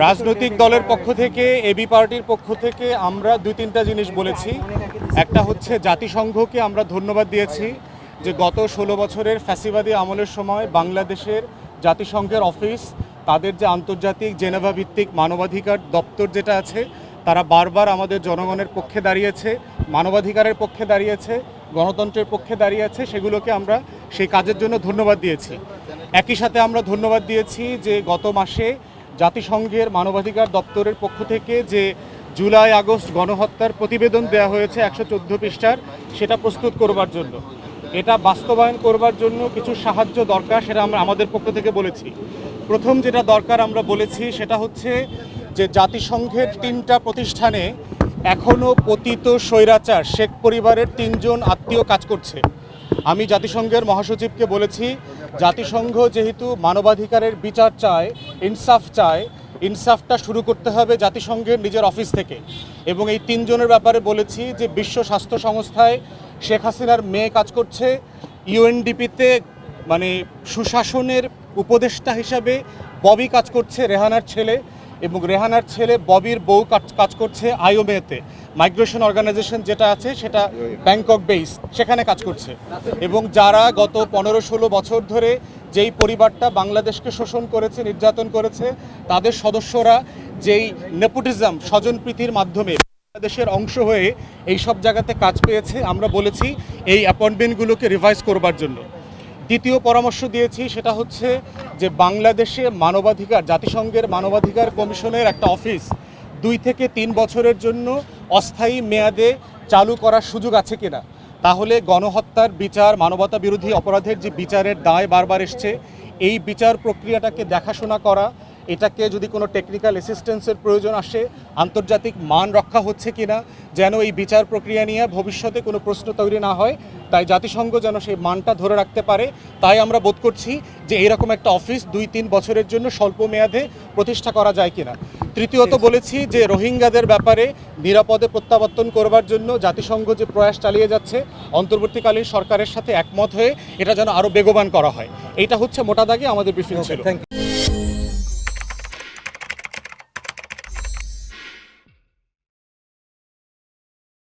রাজনৈতিক দলের পক্ষ থেকে এবি পার্টির পক্ষ থেকে আমরা দুই তিনটা জিনিস বলেছি। একটা হচ্ছে জাতিসংঘকে আমরা ধন্যবাদ দিয়েছি যে গত 16 বছরের ফ্যাসিবাদী আমলের সময় বাংলাদেশের জাতিসংঘের অফিস, তাদের যে আন্তর্জাতিক জেনেভা ভিত্তিক মানবাধিকার দপ্তর যেটা আছে, তারা বারবার আমাদের জনগণের পক্ষে দাঁড়িয়েছে, মানবাধিকারের পক্ষে দাঁড়িয়েছে, গণতন্ত্রের পক্ষে দাঁড়িয়েছে। সেগুলোকে আমরা সেই কাজের জন্য ধন্যবাদ দিয়েছি। একই সাথে আমরা ধন্যবাদ দিয়েছি যে গত মাসে জাতিসংঘের মানবাধিকার দপ্তরের পক্ষ থেকে যে জুলাই আগস্ট গণহত্যার প্রতিবেদন দেওয়া হয়েছে 114 পৃষ্ঠার, সেটা প্রস্তুত করবার জন্য, এটা বাস্তবায়ন করবার জন্য কিছু সাহায্য দরকার, সেটা আমরা আমাদের পক্ষ থেকে বলেছি। প্রথম যেটা দরকার আমরা বলেছি সেটা হচ্ছে যে জাতিসংঘের 3টা প্রতিষ্ঠানে এখনও পতিত স্বৈরাচার শেখ পরিবারের 3 জন আত্মীয় কাজ করছে। আমি জাতিসংঘের মহাসচিবকে বলেছি, জাতিসংঘ যেহেতু মানবাধিকারের বিচার চায়, ইনসাফ চায়, ইনসাফটা শুরু করতে হবে জাতিসংঘের নিজের অফিস থেকে। এবং এই 3 জনের ব্যাপারে বলেছি যে বিশ্ব স্বাস্থ্য সংস্থায় শেখ হাসিনার মেয়ে কাজ করছে, ইউএনডিপিতে মানে সুশাসনের উপদেষ্টা হিসাবে ববি কাজ করছে, রেহানার ছেলে, এবং রেহানার ছেলে ববির বউ কাজ করছে আইওমেতে, মাইগ্রেশন অর্গানাইজেশন যেটা আছে সেটা ব্যাংকক বেস, সেখানে কাজ করছে। এবং যারা গত 15-16 বছর ধরে যেই পরিবারটা বাংলাদেশকে শোষণ করেছে, নির্যাতন করেছে, তাদের সদস্যরা যেই নেপোটিজম স্বজনপ্রীতির মাধ্যমে বাংলাদেশের অংশ হয়ে এই সব জায়গাতে কাজ পেয়েছে, আমরা বলেছি এই অ্যাপয়েন্টমেন্টগুলোকে রিভাইজ করবার জন্য। দ্বিতীয় পরামর্শ দিয়েছি সেটা হচ্ছে যে বাংলাদেশে মানবাধিকার, জাতিসংঘের মানবাধিকার কমিশনের একটা অফিস 2 থেকে 3 বছরের জন্য অস্থায়ী মেয়াদে চালু করার সুযোগ আছে কিনা। তাহলে গণহত্যার বিচার, মানবতা বিরোধী অপরাধের যে বিচারের দায় বারবার এসছে, এই বিচার প্রক্রিয়াটাকে দেখাশোনা করা, এটাকে যদি কোনো টেকনিক্যাল অ্যাসিস্ট্যান্সের প্রয়োজন আসে, আন্তর্জাতিক মান রক্ষা হচ্ছে কিনা, যেন এই বিচার প্রক্রিয়া নিয়ে ভবিষ্যতে কোনো প্রশ্ন তৈরি না হয়, তাই জাতিসংঘ যেন সেই মানটা ধরে রাখতে পারে, তাই আমরা বোধ করছি যে এরকম একটা অফিস 2-3 বছরের জন্য স্বল্প মেয়াদে প্রতিষ্ঠা করা যায় কিনা। তৃতীয়ত বলেছি যে রোহিঙ্গাদের ব্যাপারে নিরাপদে প্রত্যাবর্তন করবার জন্য জাতিসংঘ যে প্রয়াস চালিয়ে যাচ্ছে, অন্তর্বর্তীকালীন সরকারের সাথে একমত হয়ে এটা যেন আরও বেগবান করা হয়। এটা হচ্ছে মোটা দাগে আমাদের ব্রিফিং ছিল। Thank you.